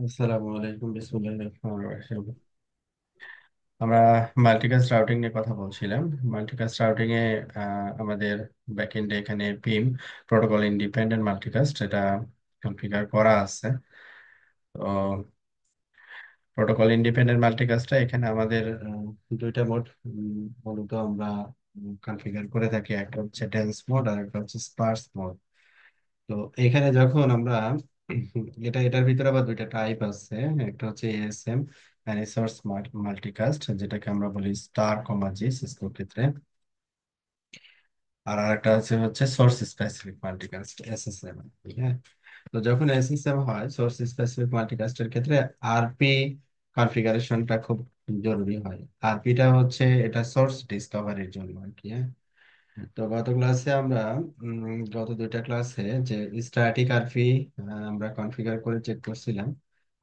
আসসালামু আলাইকুম, বিসমিল্লাহির রহমানির রহিম। আমরা মাল্টিকাস্ট রাউটিং নিয়ে কথা বলছিলাম। মাল্টিকাস্ট রাউটিং এ আমাদের ব্যাকএন্ডে এখানে পিম প্রোটোকল ইন্ডিপেন্ডেন্ট মাল্টিকাস্ট এটা কনফিগার করা আছে। তো প্রোটোকল ইন্ডিপেন্ডেন্ট মাল্টিকাস্টটা এখানে আমাদের দুইটা মোড মূলত আমরা কনফিগার করে থাকি। একটা হচ্ছে ডেন্স মোড আর একটা হচ্ছে স্পার্স মোড। তো এখানে যখন আমরা এটার ভিতরে আবার দুইটা টাইপ আছে। একটা হচ্ছে এএসএম সোর্স মাল্টিকাস্ট, যেটাকে আমরা বলি স্টার কমা জি সিসকোর ক্ষেত্রে। আর আরেকটা হচ্ছে সোর্স স্পেসিফিক মাল্টিকাস্ট এসএসএম। হ্যাঁ, তো যখন এসএসএম হয় সোর্স স্পেসিফিক মাল্টিকাস্টের ক্ষেত্রে আরপি কনফিগারেশনটা খুব জরুরি হয়। আরপিটা হচ্ছে এটা সোর্স ডিসকভারির জন্য আর কি। হ্যাঁ, তো গত ক্লাসে আমরা গত দুইটা ক্লাসে যে স্ট্যাটিক আরপি আমরা কনফিগার করে চেক করছিলাম,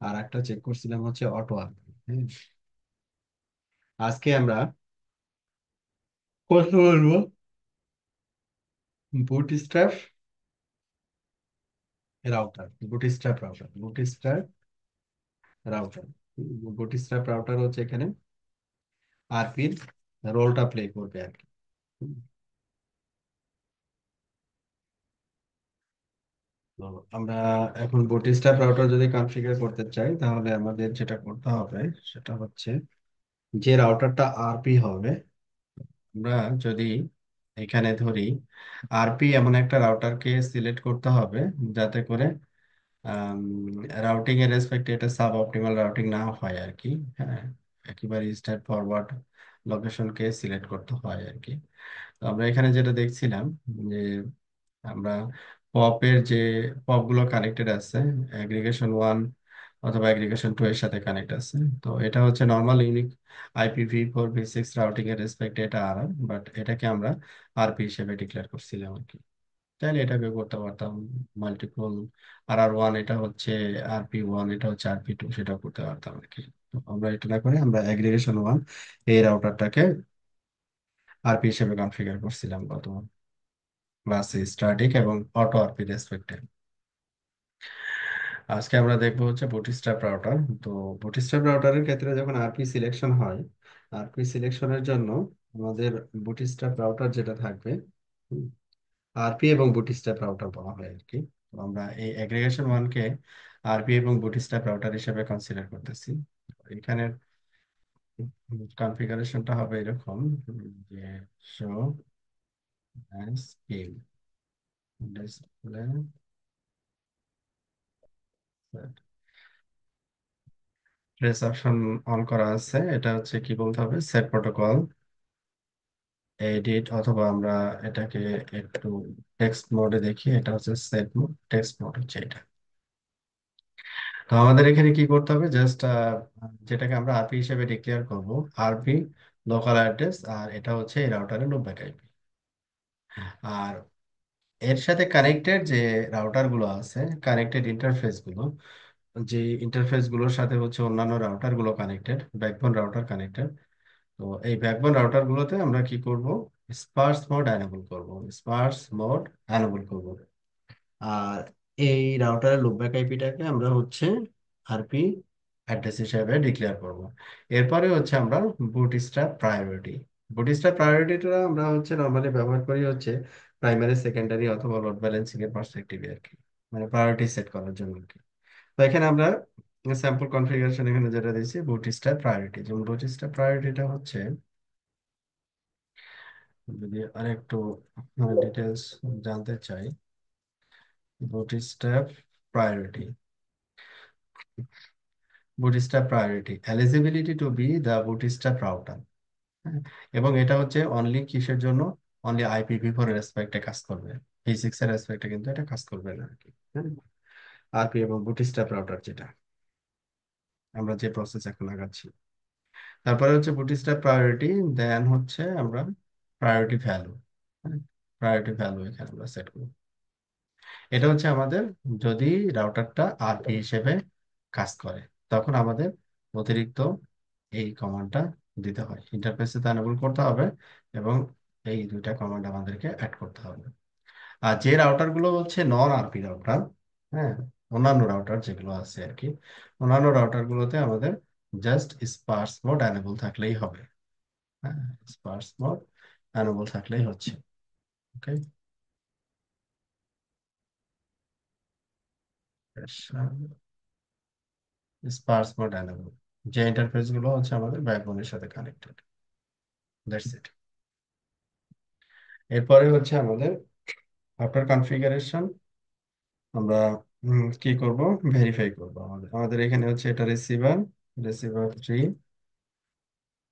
আর একটা চেক করছিলাম হচ্ছে অটো আরপি। আজকে আমরা কথা বলবো bootstrap bootstrap router. Bootstrap router হচ্ছে এখানে আরপির রোলটা প্লে করবে আর কি। হুম, তো আমরা এখন বুটস্ট্র্যাপ রাউটার যদি কনফিগার করতে চাই তাহলে আমাদের যেটা করতে হবে সেটা হচ্ছে যে রাউটারটা আরপি হবে, আমরা যদি এখানে ধরি আরপি এমন একটা রাউটারকে সিলেক্ট করতে হবে যাতে করে রাউটিং এর রেসপেক্টে এটা সাব অপটিমাল রাউটিং না হয় আর কি। হ্যাঁ, একেবারে স্ট্রেট ফরওয়ার্ড লোকেশনকে সিলেক্ট করতে হয় আর কি। তো আমরা এখানে যেটা দেখছিলাম যে আমরা পপের যে পপ গুলো কানেক্টেড আছে অ্যাগ্রিগেশন 1 অথবা অ্যাগ্রিগেশন 2 এর সাথে কানেক্ট আছে। তো এটা হচ্ছে normal unique IPv4 v6 routing এর রেসপেক্টে এটা আর, বাট এটাকে আমরা আরপি হিসেবে ডিক্লেয়ার করছিলাম আর কি। তাহলে এটাকে করতে পারতাম মাল্টিপল আর1, এটা হচ্ছে RP1, এটা হচ্ছে RP2, সেটাও করতে পারতাম আর কি। তো আমরা এটা না করে আমরা অ্যাগ্রিগেশন 1 এই রাউটারটাকে আরপি হিসেবে কনফিগার করছিলাম গত ক্লাসে স্ট্যাটিক এবং অটো আরপি রেসপেক্টে। আজকে আমরা দেখবো হচ্ছে বুটস্ট্র্যাপ রাউটার। তো বুটস্ট্র্যাপ রাউটারের ক্ষেত্রে যখন আরপি সিলেকশন হয়, আরপি সিলেকশনের জন্য আমাদের বুটস্ট্র্যাপ রাউটার যেটা থাকবে আরপি এবং বুটস্ট্র্যাপ রাউটার বলা হয় আর কি। তো আমরা এই অ্যাগ্রিগেশন 1 কে আরপি এবং বুটস্ট্র্যাপ রাউটার হিসেবে কনসিডার করতেছি। এখানে কনফিগারেশনটা হবে এরকম যে show scheme display trace option on করা আছে। এটা হচ্ছে কি বলতে হবে, সেট প্রোটোকল এডিট, অথবা আমরা এটাকে একটু টেক্সট মোডে দেখি। এটা হচ্ছে সেট মোড, টেক্সট মোড হচ্ছে এটা। তো আমাদের এখানে কি করতে হবে, জাস্ট যেটাকে আমরা আরপি হিসেবে ডিক্লেয়ার করব, আরপি লোকাল অ্যাড্রেস, আর এটা হচ্ছে এই রাউটারের লুপব্যাক আইপি। আর এর সাথে কানেক্টেড যে রাউটার গুলো আছে, কানেক্টেড ইন্টারফেস গুলো, যে ইন্টারফেস গুলোর সাথে হচ্ছে অন্যান্য রাউটার গুলো কানেক্টেড, ব্যাকবোন রাউটার কানেক্টেড। তো এই ব্যাকবোন রাউটার গুলোতে আমরা কি করব, স্পার্স মোড এনেবল করব, স্পার্স মোড এনেবল করব। আর এই রাউটারের লুপব্যাক আইপিটাকে আমরা হচ্ছে আরপি অ্যাড্রেস হিসেবে ডিক্লেয়ার করব। এরপরে হচ্ছে আমরা বুটস্ট্র্যাপ প্রায়োরিটি। বুটস্ট্র্যাপ প্রায়োরিটিটা আমরা হচ্ছে নর্মালি ব্যবহার করি হচ্ছে প্রাইমারি, সেকেন্ডারি অথবা লোড ব্যালেন্সিং এর পার্সপেক্টিভে আর কি, মানে প্রায়োরিটি সেট করার জন্য আর কি। তো এখানে আমরা স্যাম্পল কনফিগারেশন এখানে যেটা দিয়েছি বুটস্ট্র্যাপ প্রায়োরিটি, যেমন বুটস্ট্র্যাপ প্রায়োরিটিটা হচ্ছে, যদি আরেকটু ডিটেলস জানতে চাই, bootstrap priority, bootstrap priority eligibility to be the bootstrap router. এবং এটা হচ্ছে অনলি কিসের জন্য, অনলি IPv4 এর রেসপেক্টে কাজ করবে, v6 এর রেসপেক্টে কিন্তু এটা কাজ করবে না আর কি। আরপি এবং বুটস্ট্র্যাপ রাউটার যেটা আমরা যে প্রসেস এখন আগাচ্ছি। তারপরে হচ্ছে বুটস্ট্র্যাপ প্রায়োরিটি, দেন হচ্ছে আমরা প্রায়োরিটি ভ্যালু। প্রায়োরিটি ভ্যালু এখানে আমরা সেট করব। এটা হচ্ছে আমাদের, যদি রাউটারটা আরপি হিসেবে কাজ করে তখন আমাদের অতিরিক্ত এই কমান্ডটা দিতে হয়, ইন্টারফেসে তা এনেবল করতে হবে এবং এই দুইটা কমান্ড আমাদেরকে অ্যাড করতে হবে। আর যে রাউটার গুলো হচ্ছে নন আরপি রাউটার, হ্যাঁ, অন্যান্য রাউটার যেগুলো আছে আর কি, অন্যান্য রাউটার গুলোতে আমাদের জাস্ট স্পার্স মোড অ্যানেবল থাকলেই হবে। হ্যাঁ, স্পার্স মোড অ্যানেবল থাকলেই হচ্ছে। ওকে, স্পার্স মোড অ্যানেবল, যে ইন্টারফেস গুলো হচ্ছে আমাদের ব্যাকবোনের সাথে কানেক্টেড, দ্যাটস ইট। এরপরে হচ্ছে আমাদের আফটার কনফিগারেশন আমরা কি করব, ভেরিফাই করব। আমাদের আমাদের এখানে হচ্ছে এটা রিসিভার, রিসিভার 3,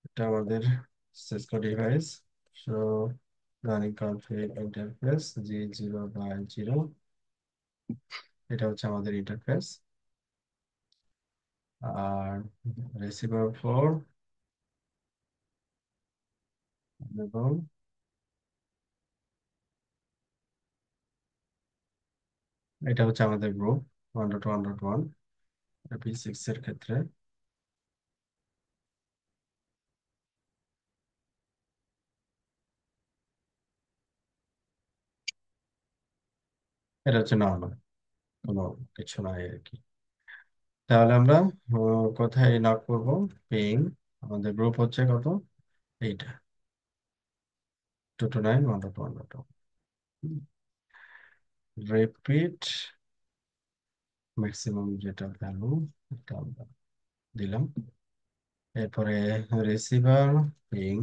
এটা আমাদের Cisco device. So running config interface G0/0, এটা হচ্ছে আমাদের ইন্টারফেস। আর রিসিভার 4 এবং এটা হচ্ছে আমাদের গ্রুপ 1.1.1 P6 এর ক্ষেত্রে। এটা হচ্ছে নর্মাল, কোনো কিছু নাই আর কি। তাহলে আমরা কোথায় নক করব, পিং, আমাদের গ্রুপ হচ্ছে কত, এইটা 229.1.1.1। রিপিট ম্যাক্সিমাম যেটা ভ্যালু, এটা আমরা দিলাম। এরপরে receiver ping,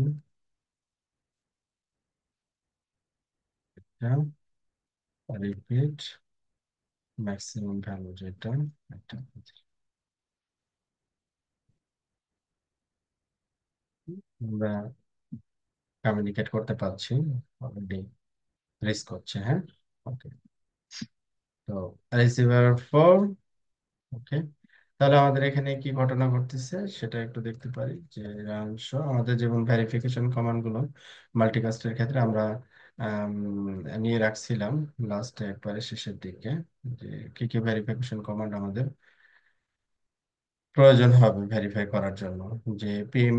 repeat maximum value যেটা, এটা আমরা কমিউনিকেট করতে পারছি, অলরেডি রিস্ক হচ্ছে। হ্যাঁ, ওকে। তো রিসিভার 4, ওকে। তাহলে আমাদের এখানে কি ঘটনা ঘটতেছে সেটা একটু দেখতে পারি, যে অংশ আমাদের যেমন ভেরিফিকেশন কমান্ড গুলো মাল্টিকাস্টের ক্ষেত্রে আমরা আম, নিয়ে রাখছিলাম লাস্টে একবারে শেষের দিকে, যে কি কি ভেরিফিকেশন কমান্ড আমাদের প্রয়োজন হবে ভেরিফাই করার জন্য। যে PM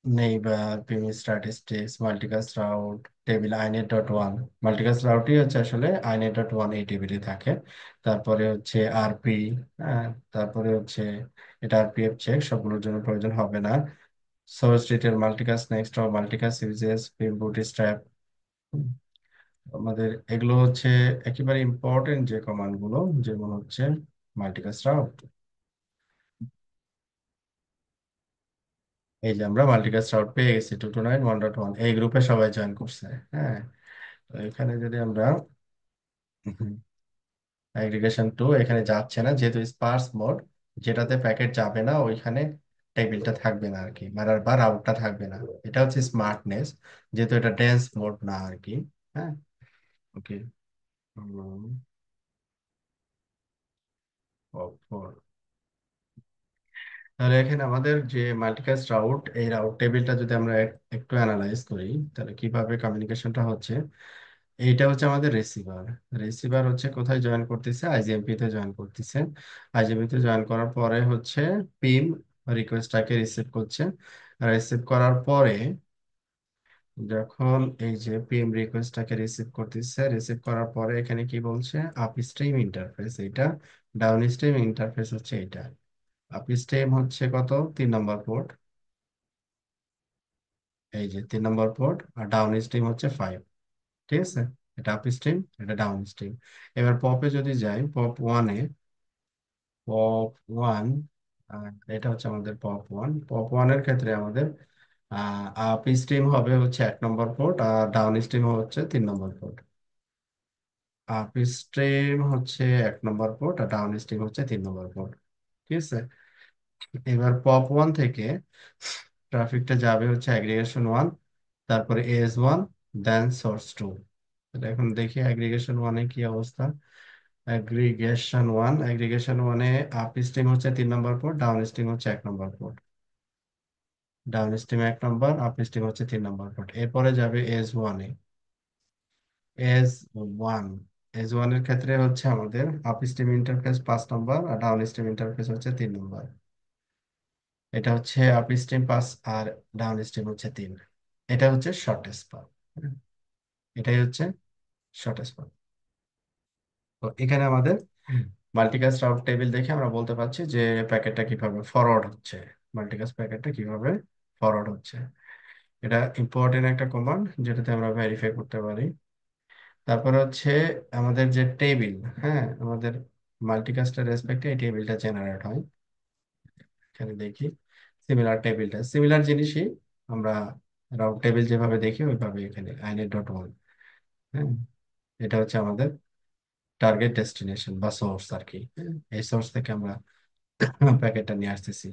neighbour, PM statistics, multicast route, table আইনেট.1। মাল্টিকাস্ট রাউটই হচ্ছে আসলে আইনেট.1 এই টেবিলে থাকে। তারপরে হচ্ছে আরপি, হ্যাঁ, তারপরে হচ্ছে এটা আরপিএফ চেক, সবগুলোর জন্য প্রয়োজন হবে না। Source detail, multicast next, multicast uses, PM bootstrap, আমাদের এগুলো হচ্ছে একেবারে ইম্পর্টেন্ট যে কমান্ড গুলো, যেমন হচ্ছে মাল্টিকাস্ট রাউট। এই যে আমরা মাল্টিকাস্ট রাউট পেয়ে গেছি 229.1.1, এই গ্রুপে সবাই জয়েন করছে। হ্যাঁ, তো এখানে যদি আমরা অ্যাগ্রিগেশন 2 এখানে যাচ্ছে না, যেহেতু স্পার্স মোড, যেটাতে প্যাকেট যাবে না ওইখানে টেবিলটা থাকবে না আর কি, বা রাউটটা থাকবে না। এটা হচ্ছে স্মার্টনেস, যেহেতু এটা ডেন্স মোড না আর কি। হ্যাঁ, ওকে। তাহলে এখানে আমাদের যে মাল্টিকাস্ট রাউট, এই রাউট টেবিলটা যদি আমরা একটু অ্যানালাইজ করি, তাহলে কিভাবে কমিউনিকেশনটা হচ্ছে। এইটা হচ্ছে আমাদের রিসিভার, রিসিভার হচ্ছে কোথায় জয়েন করতেছে, আইজিএমপি তে জয়েন করতেছে। আইজিএমপি তে জয়েন করার পরে হচ্ছে পিম রিকোয়েস্টটাকে রিসিভ করছে। রিসিভ করার পরে যখন এই যে পিএম রিকোয়েস্টটাকে রিসিভ করতেছে, রিসিভ করার পরে এখানে কি বলছে, আপস্ট্রিম ইন্টারফেস এটা, ডাউন স্ট্রিম ইন্টারফেস হচ্ছে এটা। আপস্ট্রিম হচ্ছে কত, 3 নম্বর পোর্ট, এই যে 3 নম্বর পোর্ট, আর ডাউন স্ট্রিম হচ্ছে 5। ঠিক আছে, এটা আপ স্ট্রিম, এটা ডাউন স্ট্রিম। এবার পপে যদি যাই, পপ 1-এ, পপ 1, এটা হচ্ছে আমাদের পপ 1। পপ 1-এর ক্ষেত্রে আমাদের আপ স্ট্রিম হবে হচ্ছে 1 নম্বর পোর্ট, আর ডাউন স্ট্রিম হচ্ছে 3 নম্বর পোর্ট। আপ স্ট্রিম হচ্ছে 1 নম্বর পোর্ট, আর ডাউন স্ট্রিম হচ্ছে 3 নম্বর পোর্ট। ঠিক আছে, এবার পপ 1 থেকে ট্রাফিকটা যাবে হচ্ছে অ্যাগ্রিগেশন 1, তারপরে AS1, দেন সোর্স 2। এখন দেখি অ্যাগ্রিগেশন 1-এ কি অবস্থা। অ্যাগ্রিগেশন 1 আপ স্ট্রিম হচ্ছে 3 নম্বর পোর্ট, ডাউন স্ট্রিম হচ্ছে 1 নম্বর পোর্ট। ডাউন স্ট্রিম 1 নম্বর, আপ স্ট্রিম হচ্ছে 3 নম্বর পোর্ট। এরপরে যাবে এস ওয়ানে। এস ওয়ান এস ওয়ানের ক্ষেত্রে হচ্ছে আমাদের আপ স্ট্রিম ইন্টারফেস 5 নম্বর, আর ডাউন স্ট্রিম ইন্টারফেস হচ্ছে 3 নম্বর। এটা হচ্ছে আপ স্ট্রিম 5, আর ডাউন স্ট্রিম হচ্ছে 3। এটা হচ্ছে শর্টেস্ট পাথ। এটাই হচ্ছে শর্টেস্ট পাথ। তো এখানে আমাদের মাল্টিকাস্ট রাউট টেবিল দেখে আমরা বলতে পারছি যে প্যাকেটটা কিভাবে ফরওয়ার্ড হচ্ছে, মাল্টিকাস্ট প্যাকেটটা কিভাবে ফরওয়ার্ড হচ্ছে। এটা ইম্পর্টেন্ট একটা কমান্ড যেটাতে আমরা ভেরিফাই করতে পারি। তারপর হচ্ছে আমাদের যে টেবিল, হ্যাঁ, আমাদের মাল্টিকাস্টের রেসপেক্টে এই টেবিলটা জেনারেট হয়। এখানে দেখি সিমিলার জিনিসই আমরা রাউট টেবিল যেভাবে দেখি ওইভাবে এখানে আইনেট ডট ওয়ান। হ্যাঁ, এটা হচ্ছে আমাদের টার্গেট ডেস্টিনেশন বা সোর্স আর কি। হ্যাঁ, এই সোর্স থেকে আমরা প্যাকেটটা নিয়ে আসতেছি,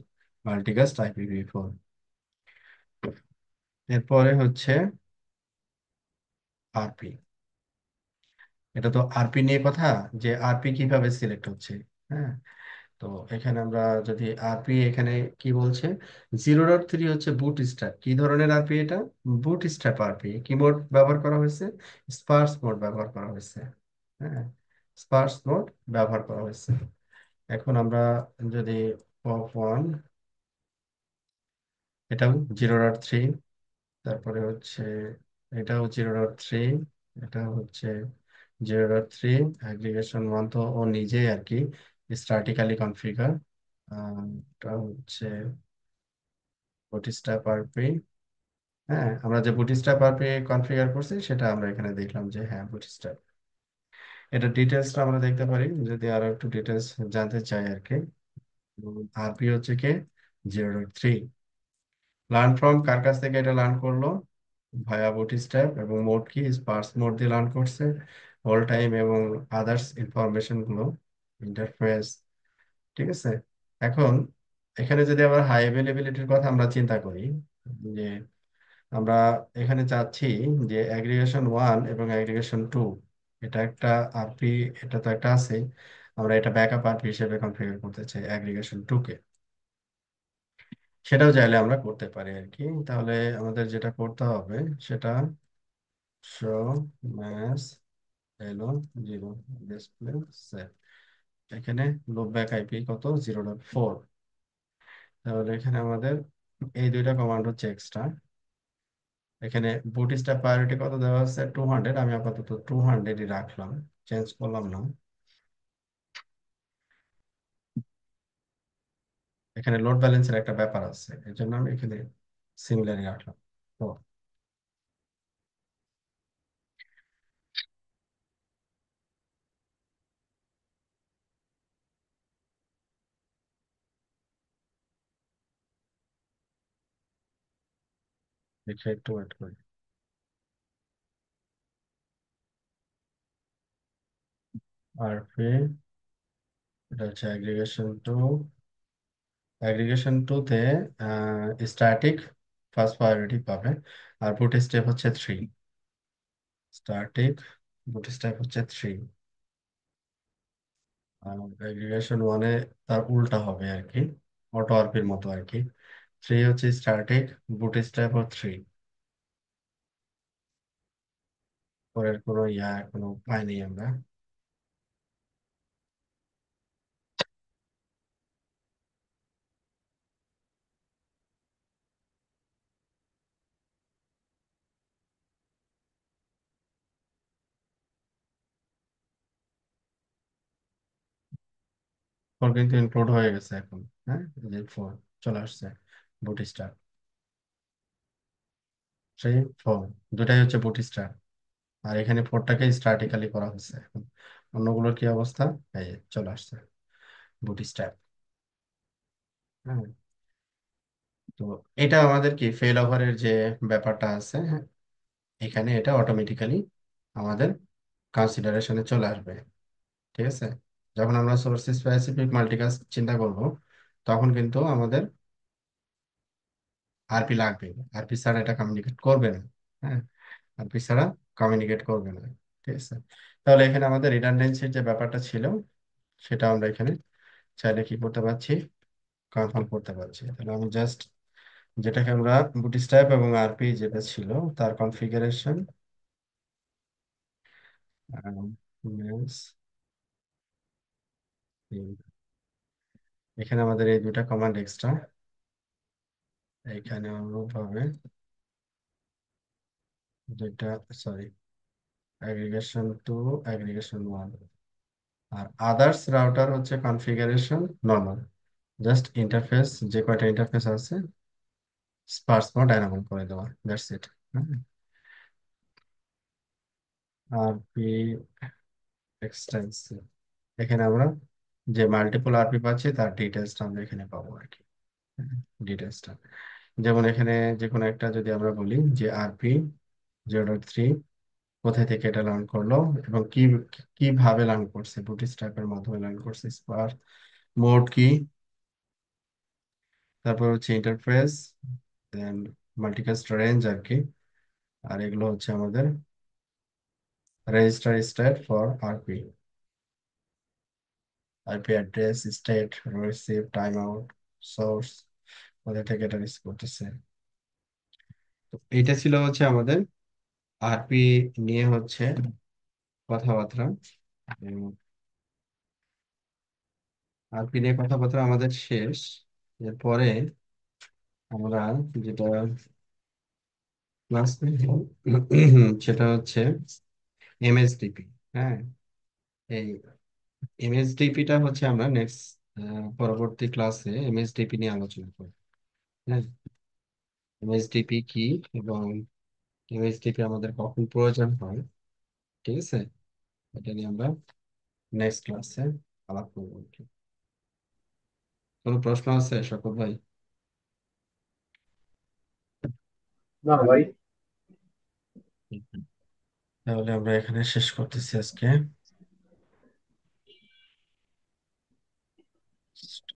মাল্টিকাস্ট IPv4। এরপরে হচ্ছে আরপি। এটা তো আরপি নিয়ে কথা, যে আরপি কিভাবে সিলেক্ট হচ্ছে। হ্যাঁ, তো এখানে আমরা যদি আরপি এখানে কি বলছে, 0.3 হচ্ছে বুট স্ট্র্যাপ। কি ধরনের আরপি এটা? বুট স্ট্র্যাপ আরপি। কি মোড ব্যবহার করা হয়েছে? স্পার্স মোড ব্যবহার করা হয়েছে। হ্যাঁ, স্পার্স মোড ব্যবহার করা হয়েছে। এখন আমরা যদি পপ 1, এটাও 0.3, তারপরে হচ্ছে এটাও 0.3, এটা হচ্ছে 0.3। অ্যাগ্রিগেশন 1 তো ও নিজেই আর কি স্ট্যাটিক্যালি কনফিগার। এটা হচ্ছে বুটস্ট্র্যাপ আরপি। হ্যাঁ, আমরা যে বুটস্ট্র্যাপ আরপি কনফিগার করছি সেটা আমরা এখানে দেখলাম যে হ্যাঁ বুটস্ট্র্যাপ। এটা ডিটেলসটা আমরা দেখতে পারি যদি আরো একটু ডিটেলস জানতে চাই আর কি। আরপি হচ্ছে কি 0.3। লার্ন ফ্রম কার কাছ থেকে এটা লার্ন করলো? ভায়া বুটস্ট্র্যাপ। এবং মোড কি স্পার্স মোড দিয়ে লার্ন করছে। হোল টাইম এবং আদার্স ইনফরমেশন গুলো, ইন্টারফেস। ঠিক আছে। এখন এখানে যদি আবার হাই অ্যাভেলেবিলিটির কথা আমরা চিন্তা করি, যে আমরা এখানে চাচ্ছি যে অ্যাগ্রিগেশন 1 এবং অ্যাগ্রিগেশন 2, এটা একটা আরপি, এটা তো একটা আছে, আমরা এটা ব্যাকআপ আরপি হিসেবে কনফিগার করতে চাই অ্যাগ্রিগেশন 2 কে। সেটাও চাইলে আমরা করতে পারি আর কি। তাহলে আমাদের যেটা করতে হবে সেটা শো ম্যাচ এলো 0 ডিসপ্লে সেট। এখানে লুপ ব্যাক আইপি কত? 0.4। তাহলে এখানে আমাদের এই দুইটা কমান্ড হচ্ছে এক্সট্রা। এখানে বুটস্ট্র্যাপ প্রায়োরিটি কত দেওয়া আছে? 200। আমি আপাতত 200ই রাখলাম, চেঞ্জ করলাম না। এখানে লোড ব্যালেন্সের একটা ব্যাপার আছে, এই জন্য আমি এখানে সিমিলারই রাখলাম। তো দেখে একটু ওয়েট করি। আরপি, এটা হচ্ছে অ্যাগ্রিগেশন 2 তে স্ট্যাটিক ফার্স্ট প্রায়োরিটি পাবে। আর বুটস্ট্র্যাপ হচ্ছে 3। স্ট্যাটিক বুটস্ট্র্যাপ হচ্ছে 3। আর অ্যাগ্রিগেশন 1-এ তার উল্টা হবে আর কি, অটো আরপির মতো আর কি। 3 হচ্ছে স্ট্যাটিক, বুটস্ট্র্যাপ 3। পরের কোনো কোনো পাইনি আমরা। ফোর কিন্তু ইনক্লুড হয়ে গেছে এখন। হ্যাঁ, এই যে 4 চলে আসছে। বুটস্ট্র্যাপ 3 4 দুটাই হচ্ছে বুটস্ট্র্যাপ। আর এখানে 4টাকে স্ট্যাটিক্যালি করা হচ্ছে এখন। অন্যগুলোর কি অবস্থা? এই যে চলে আসছে বুটস্ট্র্যাপ। হ্যাঁ, তো এটা আমাদের কি ফেল ওভারের যে ব্যাপারটা আছে, হ্যাঁ, এখানে এটা অটোমেটিক্যালি আমাদের কনসিডারেশনে চলে আসবে। ঠিক আছে। যখন আমরা সোর্স স্পেসিফিক মাল্টিকাস্ট চিন্তা করব, তখন কিন্তু আমাদের আরপি লাগবে। আরপি ছাড়া এটা কমিউনিকেট করবে না। হ্যাঁ, আরপি ছাড়া কমিউনিকেট করবে না। ঠিক আছে। তাহলে এখানে আমাদের রিডান্ডেন্সির যে ব্যাপারটা ছিল সেটা আমরা এখানে চাইলে কি করতে পারছি, কনফার্ম করতে পারছি। তাহলে আমি জাস্ট যেটাকে আমরা বুটস্ট্র্যাপ এবং আরপি যেটা ছিল তার কনফিগারেশন, এখানে আমাদের এই দুটা কমান্ড এক্সট্রা। এখানে অনুরূপভাবে দুইটা, সরি, অ্যাগ্রিগেশন 2 অ্যাগ্রিগেশন 1। আর আদার্স রাউটার হচ্ছে কনফিগারেশন নর্মাল, জাস্ট ইন্টারফেস, যে কয়টা ইন্টারফেস আছে স্পার্স মোড এনাবল করে দেওয়া, দ্যাটস ইট। আরপি এক্সটেন্সিভ, এখানে আমরা যে মাল্টিপল আরপি পাচ্ছি তার ডিটেলসটা আমরা এখানে পাবো আর কি, ডিটেলসটা। যেমন এখানে যে কোনো একটা যদি আমরা বলি যে আরপি 0.3 কোথায় থেকে এটা লার্ন করলো এবং কিভাবে লার্ন করছে, বুটস্ট্র্যাপের মাধ্যমে লার্ন করছে, স্পার্স মোড কি, তারপর হচ্ছে ইন্টারফেস, দেন মাল্টিকাস্ট রেঞ্জ আর কি। আর এগুলো হচ্ছে আমাদের register state for RP, IP address, state, receive, time out, source, কোথা থেকে এটা রিসিভ করতেছে। তো এইটা ছিল হচ্ছে আমাদের আরপি নিয়ে হচ্ছে কথাবার্তা। আরপি নিয়ে কথাবার্তা আমাদের শেষ। এরপরে আমরা যেটা ক্লাস সেটা হচ্ছে এমএসডিপি। হ্যাঁ, এই এমএসডিপিটা হচ্ছে আমরা নেক্সট পরবর্তী ক্লাসে এমএসডিপি নিয়ে আলোচনা করব। হ্যাঁ, এমএসডিপি কি এবং এমএসডিপি আমাদের কখন প্রয়োজন হয়, ঠিক আছে, এটা নিয়ে আমরা নেক্সট ক্লাসে আলাপ করবো আর কি। কোনো প্রশ্ন আছে শকত ভাই? না ভাই। তাহলে আমরা এখানে শেষ করতেছি আজকে।